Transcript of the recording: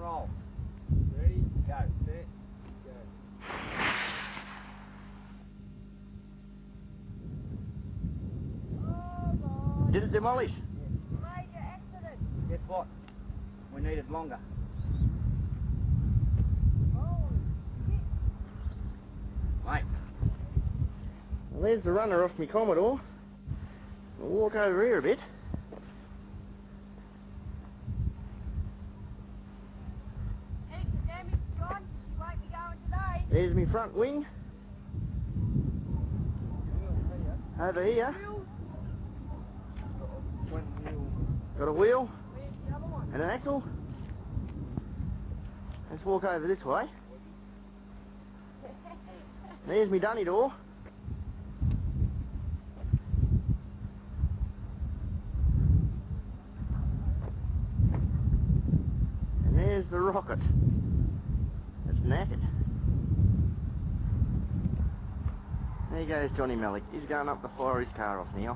roll. Ready? Go. Set. Go. Did it demolish? Yes. Major accident. Guess what? We needed longer. Holy shit. Mate. Well, there's the runner off my Commodore. We'll walk over here a bit. Heaps of damage, John. You won't be going today. There's my front wing. Over here. Wheels. One wheel. Got a wheel Where's the other one? and an axle. Let's walk over this way. There's my dunny door. And there's the rocket. It's knackered. There goes Johnny Malik. He's going up to fire his car off now.